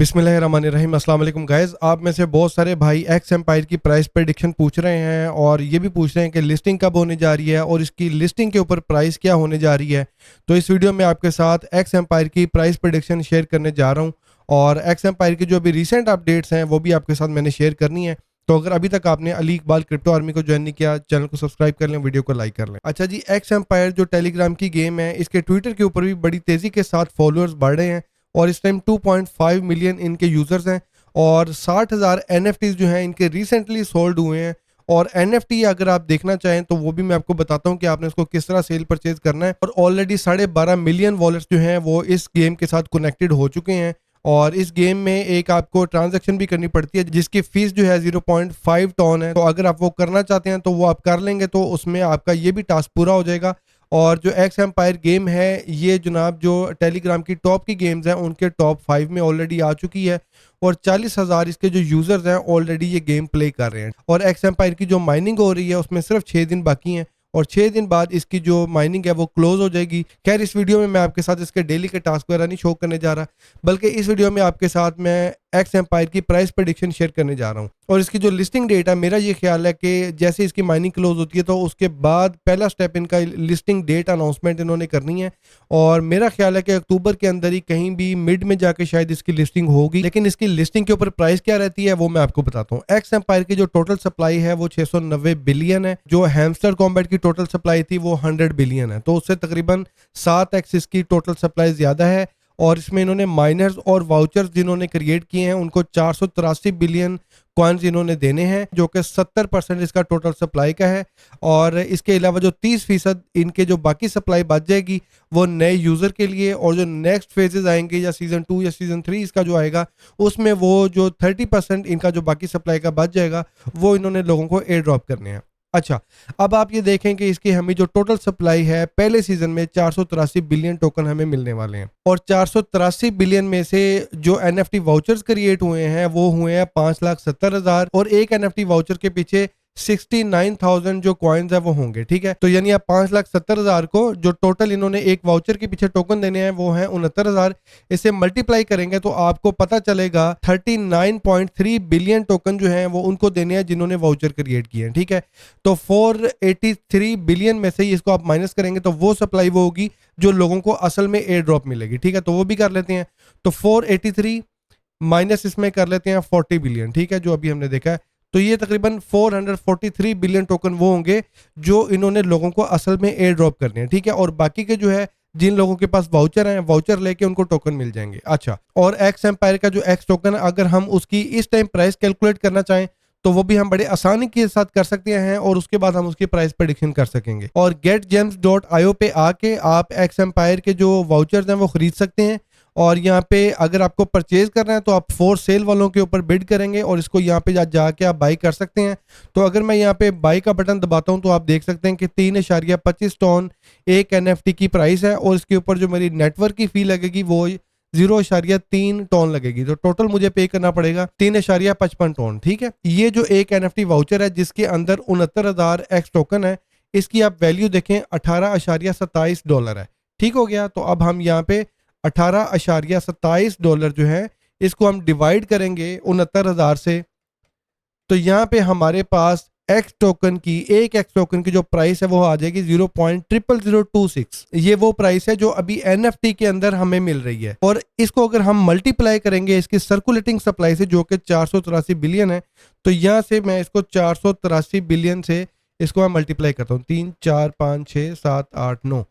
बिस्मिल्लाहिर्रहमानिर्रहीम। अस्सलाम वालेकुम गाइस। आप में से बहुत सारे भाई एक्स एम्पायर की प्राइस प्रेडिक्शन पूछ रहे हैं और ये भी पूछ रहे हैं कि लिस्टिंग कब होने जा रही है और इसकी लिस्टिंग के ऊपर प्राइस क्या होने जा रही है। तो इस वीडियो में आपके साथ एक्स एम्पायर की प्राइस प्रेडिक्शन शेयर करने जा रहा हूँ और एक्स एम्पायर की जो अभी रिसेंट अपडेट्स हैं वो भी आपके साथ मैंने शेयर करनी है। तो अगर अभी तक आपने अली इकबाल क्रिप्टो आर्मी को ज्वाइन नहीं किया, चैनल को सब्सक्राइब कर लें, वीडियो को लाइक कर लें। अच्छा जी, एक्स एम्पायर जो टेलीग्राम की गेम है, इसके ट्विटर के ऊपर भी बड़ी तेजी के साथ फॉलोअर्स बढ़ रहे हैं और इस टाइम 2.5 मिलियन इनके यूजर्स हैं और 60,000 एनएफटीज जो हैं इनके रिसेंटली सोल्ड हुए हैं। और एनएफटी अगर आप देखना चाहें तो वो भी मैं आपको बताता हूं कि आपने उसको किस तरह सेल परचेज करना है। और ऑलरेडी 12.5 मिलियन वॉलेट्स जो हैं वो इस गेम के साथ कनेक्टेड हो चुके हैं और इस गेम में एक आपको ट्रांजैक्शन भी करनी पड़ती है जिसकी फीस जो है 0.5 टॉन है। तो अगर आप वो करना चाहते हैं तो वो आप कर लेंगे तो उसमें आपका ये भी टास्क पूरा हो जाएगा। और जो एक्स एम्पायर गेम है ये जनाब जो टेलीग्राम की टॉप की गेम्स हैं उनके टॉप 5 में ऑलरेडी आ चुकी है और 40,000 इसके जो यूजर्स हैं ऑलरेडी ये गेम प्ले कर रहे हैं। और एक्स एम्पायर की जो माइनिंग हो रही है उसमें सिर्फ 6 दिन बाकी हैं और 6 दिन बाद इसकी जो माइनिंग है वो क्लोज हो जाएगी। खैर, इस वीडियो में मैं आपके साथ इसके डेली के टास्क वगैरह नहीं शो करने जा रहा, बल्कि इस वीडियो में आपके साथ मैं एक्स एम्पायर की प्राइस प्रेडिक्शन शेयर करने जा रहा हूँ। और इसकी जो लिस्टिंग डेट है, मेरा ये ख्याल है कि जैसे इसकी माइनिंग क्लोज होती है तो उसके बाद पहला स्टेप इनका लिस्टिंग डेट अनाउंसमेंट इन्होंने करनी है और मेरा ख्याल है कि अक्टूबर के अंदर ही कहीं भी मिड में जाके शायद इसकी लिस्टिंग होगी। लेकिन इसकी लिस्टिंग के ऊपर प्राइस क्या रहती है वो मैं आपको बताता हूँ। एक्स एम्पायर की जो टोटल सप्लाई है वो 690 बिलियन है। जो हैमस्टर कॉम्बैट की टोटल सप्लाई थी वो 100 बिलियन है, तो उससे तकरीबन 7x इसकी टोटल सप्लाई ज्यादा है। और इसमें इन्होंने माइनर्स और वाउचर्स जिन्होंने क्रिएट किए हैं उनको 483 बिलियन कॉइन्स इन्होंने देने हैं जो कि 70% इसका टोटल सप्लाई का है। और इसके अलावा जो 30% इनके जो बाकी सप्लाई बच जाएगी वो नए यूज़र के लिए, और जो नेक्स्ट फेजेस आएंगे या सीज़न 2 या सीज़न 3 इसका जो आएगा उसमें वो जो 30% इनका जो बाकी सप्लाई का बच जाएगा वो इन्होंने लोगों को एयर ड्रॉप करने हैं। अच्छा, अब आप ये देखें कि इसकी हमें जो टोटल सप्लाई है पहले सीजन में 483 बिलियन टोकन हमें मिलने वाले हैं और 483 बिलियन में से जो एनएफटी वाउचर्स क्रिएट हुए हैं वो हुए हैं 5,70,000 और एक एनएफटी वाउचर के पीछे 69,000 जो कॉइन्स है वो होंगे। ठीक है, तो यानी आप 5,70,000 को जो टोटल इन्होंने एक वाउचर के पीछे टोकन देने हैं वो है 69,000, इसे मल्टीप्लाई करेंगे तो आपको पता चलेगा 39.3 बिलियन टोकन जो है वो उनको देने हैं जिन्होंने वाउचर क्रिएट किए हैं। ठीक है, तो 483 बिलियन में से इसको आप माइनस करेंगे तो वो सप्लाई वो होगी जो लोगों को असल में एयर ड्रॉप मिलेगी। ठीक है, तो वो भी कर लेते हैं। तो 483 माइनस इसमें कर लेते हैं 40 बिलियन। ठीक है, जो अभी हमने देखा है, तो ये तकरीबन 443 बिलियन टोकन वो होंगे जो इन्होंने लोगों को असल में एयर ड्रॉप करने हैं। ठीक है, और बाकी के जो है जिन लोगों के पास वाउचर हैं वाउचर लेके उनको टोकन मिल जाएंगे। अच्छा, और एक्स एम्पायर का जो एक्स टोकन है अगर हम उसकी इस टाइम प्राइस कैलकुलेट करना चाहें तो वो भी हम बड़े आसानी के साथ कर सकते हैं और उसके बाद हम उसकी प्राइस प्रेडिक्शन कर सकेंगे। और getgems.io पे आके आप एक्स एम्पायर के जो वाउचर्स हैं वो खरीद सकते हैं और यहाँ पे अगर आपको परचेज करना है तो आप फॉर सेल वालों के ऊपर बिड करेंगे और इसको यहाँ पे जाके आप बाई कर सकते हैं। तो अगर मैं यहाँ पे बाई का बटन दबाता हूँ तो आप देख सकते हैं कि 3.25 टॉन एक एनएफटी की प्राइस है और इसके ऊपर जो मेरी नेटवर्क की फी लगेगी वो 0.3 टॉन लगेगी। तो टोटल मुझे पे करना पड़ेगा 3.55 टॉन। ठीक है, ये जो एक एनएफटी वाउचर है जिसके अंदर 69,000 एक्स टोकन है, इसकी आप वैल्यू देखें $18.27 है। ठीक हो गया, तो अब हम यहाँ पे $18.27 जो है इसको हम डिवाइड करेंगे 69,000 से, तो यहाँ पे हमारे पास एक्स टोकन की एक एक्स टोकन की जो प्राइस है वो आ जाएगी 0.00026। ये वो प्राइस है जो अभी एनएफटी के अंदर हमें मिल रही है और इसको अगर हम मल्टीप्लाई करेंगे इसकी सर्कुलेटिंग सप्लाई से जो कि 483 बिलियन है, तो यहाँ से मैं इसको 483 बिलियन से इसको मैं मल्टीप्लाई करता हूँ 3 4 5 6 7 8 9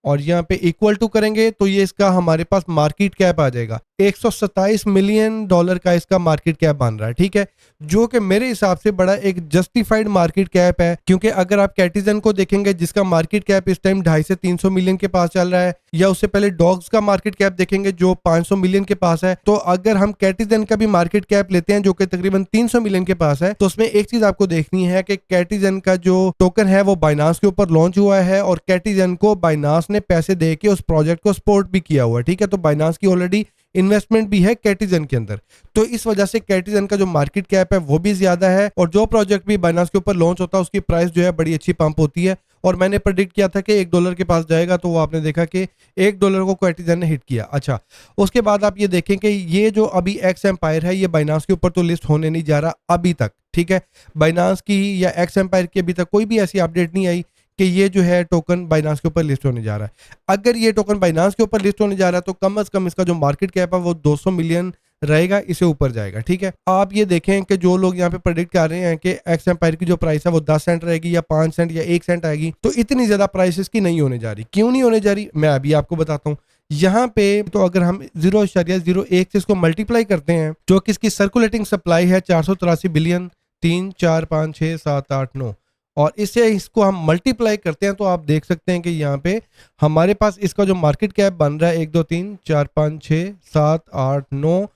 और यहाँ पे इक्वल टू करेंगे तो ये इसका हमारे पास मार्केट कैप आ जाएगा। 127 मिलियन डॉलर का इसका मार्केट कैप बन रहा है। ठीक है, जो कि मेरे हिसाब से बड़ा एक जस्टिफाइड मार्केट कैप है, क्योंकि अगर आप कैटिजन को देखेंगे जिसका मार्केट कैप इस टाइम 250 से 300 मिलियन के पास चल रहा है, या उससे पहले डॉग्स का मार्केट कैप देखेंगे जो 500 मिलियन के पास है, तो अगर हम कैटिजन का भी मार्केट कैप लेते हैं जो कि तकरीबन 300 मिलियन के पास है, तो उसमें एक चीज आपको देखनी है कि कैटिजन का जो टोकन है वो बाइनांस के ऊपर लॉन्च हुआ है और कैटिजन को बाइनांस ने पैसे दे के उस प्रोजेक्ट को सपोर्ट भी किया हुआ है। ठीक है, तो बाइनांस की ऑलरेडी इन्वेस्टमेंट भी है कैटिजन के अंदर, तो इस वजह से कैटिजन का जो मार्केट कैप है वो भी ज्यादा है और जो प्रोजेक्ट भी बाइनांस के ऊपर लॉन्च होता है उसकी प्राइस जो है बड़ी अच्छी पंप होती है और मैंने प्रेडिक्ट किया था कि $1 के पास जाएगा, तो वो आपने देखा कि $1 को कैटिजन ने हिट किया। अच्छा, उसके बाद आप ये देखें कि ये जो अभी एक्स एम्पायर है, ये बाइनांस के ऊपर तो लिस्ट होने नहीं जा रहा अभी तक, ठीक है। बाइनांस की या एक्स एम्पायर की अभी तक कोई भी ऐसी अपडेट नहीं आई कि ये जो है टोकन बाइनांस के ऊपर लिस्ट होने जा रहा है। अगर ये टोकन बाइनांस के ऊपर लिस्ट होने जा रहा है तो कम से कम इसका जो मार्केट कैप है वो 200 मिलियन रहेगा, इसे ऊपर जाएगा, ठीक है। आप ये देखें कि जो लोग यहाँ पे प्रेडिक्ट कर रहे हैं कि एक्स एम्पायर की जो प्राइस है वो 10 सेंट रहेगी या 5 सेंट या 1 सेंट आएगी, तो इतनी ज्यादा प्राइसेस की नहीं होने जा रही। क्यों नहीं होने जा रही, मैं अभी आपको बताता हूँ। यहाँ पे तो अगर हम 0.01 से इसको मल्टीप्लाई करते हैं, जो कि इसकी सर्कुलेटिंग सप्लाई है 483 बिलियन 3 4 5 6 7 8 9, और इससे इसको हम मल्टीप्लाई करते हैं तो आप देख सकते हैं कि यहाँ पे हमारे पास इसका जो मार्केट कैप बन रहा है 1 2 3 4 5 6 7 8 9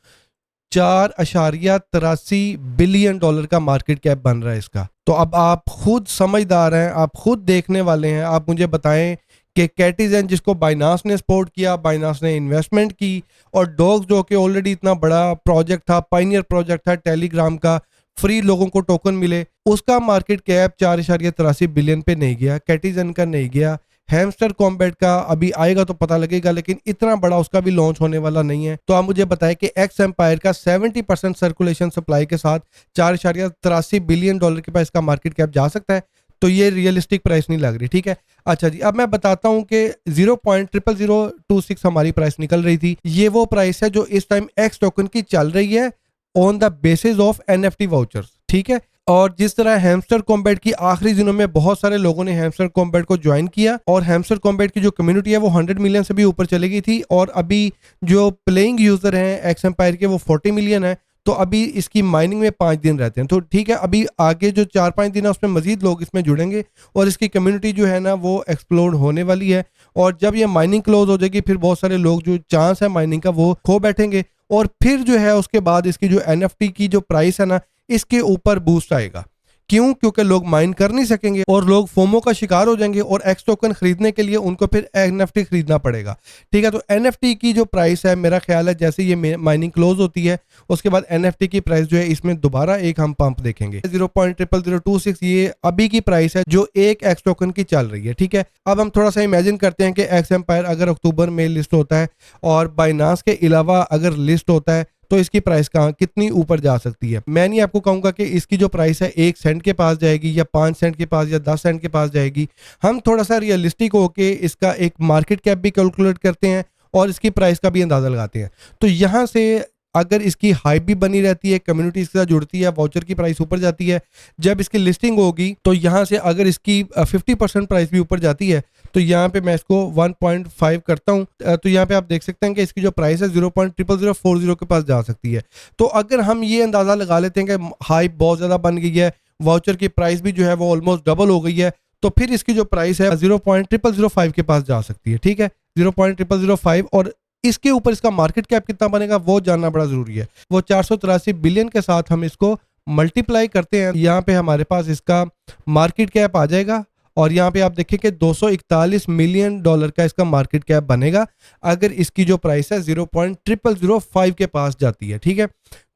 $4.83 बिलियन का मार्केट कैप बन रहा है इसका। तो अब आप खुद समझदार हैं, आप खुद देखने वाले हैं, आप मुझे बताएं कि कैटिजन जिसको बाइनांस ने सपोर्ट किया, बाइनांस ने इन्वेस्टमेंट की, और डॉग्स जो कि ऑलरेडी इतना बड़ा प्रोजेक्ट था, पाइनियर प्रोजेक्ट था टेलीग्राम का, फ्री लोगों को टोकन मिले, उसका मार्केट कैप 4.83 बिलियन पे नहीं गया, कैटिजन का नहीं गया। हैमस्टर कॉम्बैट का अभी आएगा तो पता लगेगा, लेकिन इतना बड़ा उसका भी लॉन्च होने वाला नहीं है। तो आप मुझे बताएं कि एक्स एम्पायर का 70% सर्कुलेशन सप्लाई के साथ 4.83 बिलियन डॉलर के पास इसका मार्केट कैप जा सकता है, तो ये रियलिस्टिक प्राइस नहीं लग रही, ठीक है। अच्छा जी, अब मैं बताता हूं कि 0.00026 हमारी प्राइस निकल रही थी, ये वो प्राइस है जो इस टाइम एक्स टोकन की चल रही है on the basis of NFT vouchers, ठीक है। और जिस तरह हैमस्टर कॉम्बैट की आखिरी दिनों में बहुत सारे लोगों ने हैमस्टर कॉम्बैट को ज्वाइन किया, और हैमस्टर कॉम्बैट की जो कम्युनिटी है वो 100 मिलियन से भी ऊपर चली गई थी, और अभी जो प्लेइंग यूजर हैं एक्स एम्पायर के वो 40 मिलियन है। तो अभी इसकी माइनिंग में 5 दिन रहते हैं, तो ठीक है, अभी आगे जो 4-5 दिन है उसमें मजीद लोग इसमें जुड़ेंगे और इसकी कम्युनिटी जो है ना वो एक्सप्लोर होने वाली है। और जब ये माइनिंग क्लोज हो जाएगी, फिर बहुत सारे लोग जो चांस है माइनिंग का वो खो बैठेंगे, और फिर जो है उसके बाद इसकी जो एनएफटी की जो प्राइस है ना, इसके ऊपर बूस्ट आएगा। क्यों? क्योंकि लोग माइन कर नहीं सकेंगे और लोग फोमो का शिकार हो जाएंगे, और एक्स टोकन खरीदने के लिए उनको फिर एनएफटी खरीदना पड़ेगा, ठीक है। तो एनएफटी की जो प्राइस है, मेरा ख्याल है जैसे ये माइनिंग क्लोज होती है उसके बाद एनएफटी की प्राइस जो है इसमें दोबारा एक हम पंप देखेंगे। 0.00026 ये अभी की प्राइस है जो एक एक्स टोकन की चल रही है, ठीक है। अब हम थोड़ा सा इमेजिन करते हैं कि एक्स एम्पायर अगर अक्टूबर में लिस्ट होता है और बाइनांस के अलावा अगर लिस्ट होता है, तो इसकी प्राइस कहाँ कितनी ऊपर जा सकती है। मैं नहीं आपको कहूंगा कि इसकी जो प्राइस है 1 सेंट के पास जाएगी या 5 सेंट के पास या 10 सेंट के पास जाएगी। हम थोड़ा सा रियलिस्टिक होके इसका एक मार्केट कैप भी कैलकुलेट करते हैं और इसकी प्राइस का भी अंदाजा लगाते हैं। तो यहाँ से अगर इसकी हाइप भी बनी रहती है, कम्युनिटी इसके साथ जुड़ती है, वाउचर की प्राइस ऊपर जाती है, जब इसकी लिस्टिंग होगी तो यहाँ से अगर इसकी 50% प्राइस भी ऊपर जाती है, तो यहाँ पे मैं इसको 1.5 करता हूँ, तो यहाँ पे आप देख सकते हैं कि इसकी जो प्राइस है 0.00040 के पास जा सकती है। तो अगर हम ये अंदाजा लगा लेते हैं कि हाइप बहुत ज़्यादा बन गई है, वाउचर की प्राइस भी जो है वो ऑलमोस्ट डबल हो गई है, तो फिर इसकी जो प्राइस है 0.0005 के पास जा सकती है, ठीक है, 0.0005। और इसके ऊपर इसका मार्केट कैप कितना बनेगा वो जानना बड़ा जरूरी है। वो 483 बिलियन के साथ हम इसको मल्टीप्लाई करते हैं, यहाँ पे हमारे पास इसका मार्केट कैप आ जाएगा, और यहाँ पे आप देखें कि 241 मिलियन डॉलर का इसका मार्केट कैप बनेगा अगर इसकी जो प्राइस है 0.0005 के पास जाती है, ठीक है।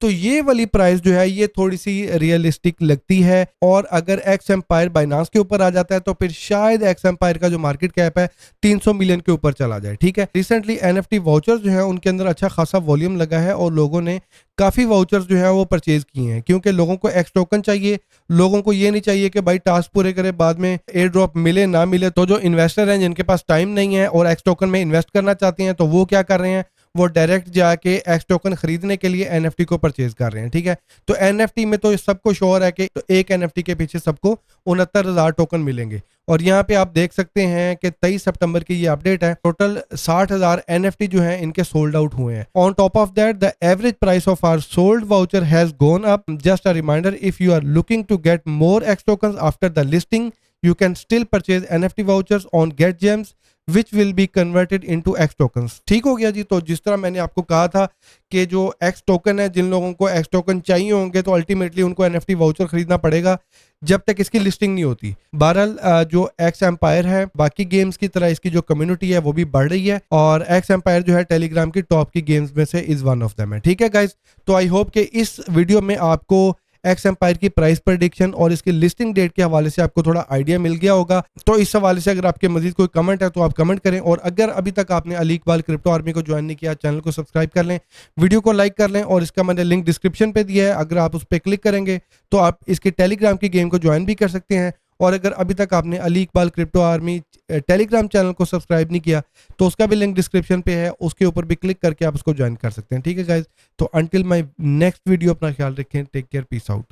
तो ये वाली प्राइस जो है ये थोड़ी सी रियलिस्टिक लगती है, और अगर एक्स एम्पायर बाइनांस के ऊपर आ जाता है तो फिर शायद एक्स एम्पायर का जो मार्केट कैप है 300 मिलियन के ऊपर चला जाए, ठीक है। रिसेंटली एनएफटी वाउचर्स जो है उनके अंदर अच्छा खासा वॉल्यूम लगा है और लोगों ने काफी वाउचर्स जो है वो परचेज किए हैं, क्योंकि लोगों को एक्स टोकन चाहिए। लोगों को ये नहीं चाहिए कि भाई टास्क पूरे करे बाद में एयर ड्रॉप मिले ना मिले। तो जो इन्वेस्टर हैं जिनके पास टाइम नहीं है और एक्स टोकन में इन्वेस्ट करना चाहते हैं, तो वो क्या कर रहे हैं, वो डायरेक्ट जाके एक्स टोकन खरीदने के लिए एनएफटी को परचेज कर रहे हैं, ठीक है। तो एनएफटी में तो सबको श्योर है कि तो एक एनएफटी के पीछे सबको 69,000 टोकन मिलेंगे। और यहाँ पे आप देख सकते हैं कि 23 सितंबर की ये अपडेट है, टोटल 60,000 एनएफटी जो है इनके सोल्ड आउट हुए हैं। On top of that the average price of our sold voucher has gone up. Just a reminder, if you are looking to get more X token after the listing, you can still purchase NFT vouchers on GetGems which will be converted into X tokens। ठीक हो गया जी। तो जिस तरह मैंने आपको कहा था कि जो X टोकन है, जिन लोगों को X टोकन चाहिए होंगे तो अल्टीमेटली उनको NFT वाउचर खरीदना पड़ेगा जब तक इसकी लिस्टिंग नहीं होती। बहरहाल जो एक्स एम्पायर है बाकी गेम्स की तरह इसकी जो कम्युनिटी है वो भी बढ़ रही है, और एक्स एम्पायर जो है टेलीग्राम की टॉप की गेम्स में से इज वन ऑफ देम है, ठीक है गाइज। तो आई होप कि इस वीडियो में आपको एक्स एम्पायर की प्राइस प्रेडिक्शन और इसकी लिस्टिंग डेट के हवाले से आपको थोड़ा आइडिया मिल गया होगा। तो इस हवाले से अगर आपके मजीद कोई कमेंट है तो आप कमेंट करें, और अगर अभी तक आपने अली इकबाल क्रिप्टो आर्मी को ज्वाइन नहीं किया, चैनल को सब्सक्राइब कर लें, वीडियो को लाइक कर लें, और इसका मैंने लिंक डिस्क्रिप्शन पे दिया है, अगर आप उस पर क्लिक करेंगे तो आप इसके टेलीग्राम की गेम को ज्वाइन भी कर सकते हैं। और अगर अभी तक आपने Ali Iqbal crypto army Telegram channel को सब्सक्राइब नहीं किया तो उसका भी लिंक डिस्क्रिप्शन पे है, उसके ऊपर भी क्लिक करके आप उसको ज्वाइन कर सकते हैं। ठीक है गाइज, तो अंटिल माय नेक्स्ट वीडियो अपना ख्याल रखें, टेक केयर, पीस आउट।